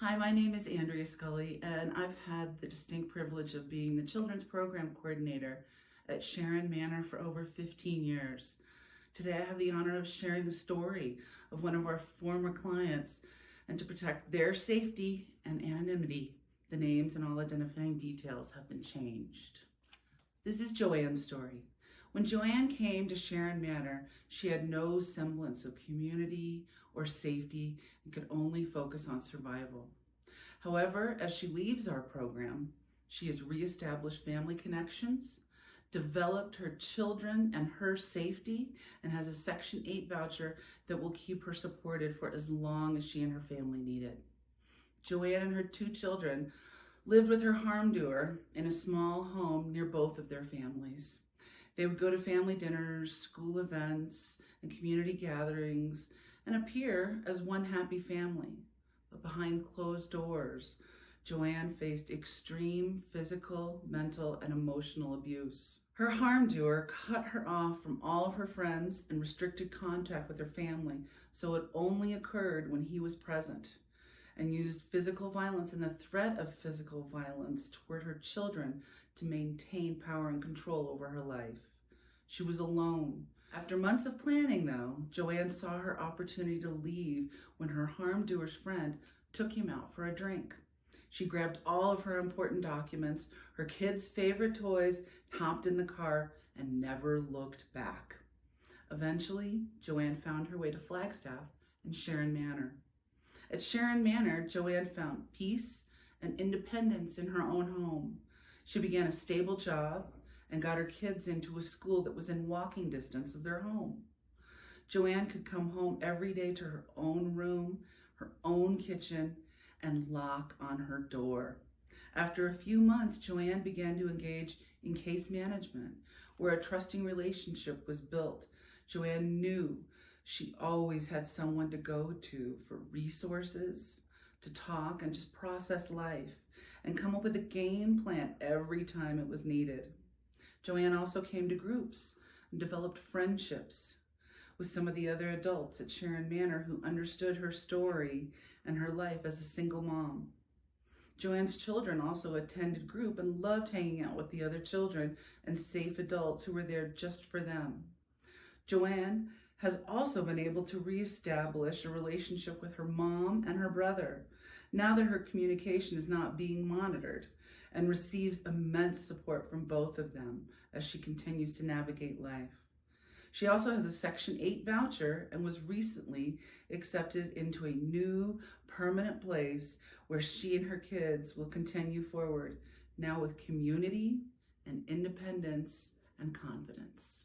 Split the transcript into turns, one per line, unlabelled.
Hi, my name is Andrea Scully, and I've had the distinct privilege of being the Children's Program Coordinator at Sharon Manor for over 15 years. Today I have the honor of sharing the story of one of our former clients, and to protect their safety and anonymity, the names and all identifying details have been changed. This is Joanne's story. When Joanne came to Sharon Manor, she had no semblance of community or safety and could only focus on survival. However, as she leaves our program, she has reestablished family connections, developed her children and her safety, and has a Section 8 voucher that will keep her supported for as long as she and her family need it. Joanne and her 2 children lived with her harm doer in a small home near both of their families. They would go to family dinners, school events, and community gatherings and appear as one happy family. But behind closed doors, Joanne faced extreme physical, mental, and emotional abuse. Her harm doer cut her off from all of her friends and restricted contact with her family, so it only occurred when he was present, and used physical violence and the threat of physical violence toward her children to maintain power and control over her life. She was alone. After months of planning, though, Joanne saw her opportunity to leave when her harm doer's friend took him out for a drink. She grabbed all of her important documents, her kids' favorite toys, hopped in the car, and never looked back. Eventually, Joanne found her way to Flagstaff and Sharon Manor. At Sharon Manor, Joanne found peace and independence in her own home. She began a stable job and got her kids into a school that was in walking distance of their home. Joanne could come home every day to her own room, her own kitchen, and lock on her door. After a few months, Joanne began to engage in case management, where a trusting relationship was built. Joanne knew she always had someone to go to for resources, to talk and just process life, and come up with a game plan every time it was needed. Joanne also came to groups and developed friendships with some of the other adults at Sharon Manor who understood her story and her life as a single mom. Joanne's children also attended group and loved hanging out with the other children and safe adults who were there just for them. Joanne has also been able to reestablish a relationship with her mom and her brother, now that her communication is not being monitored, and receives immense support from both of them as she continues to navigate life. She also has a Section 8 voucher and was recently accepted into a new permanent place where she and her kids will continue forward, now with community and independence and confidence.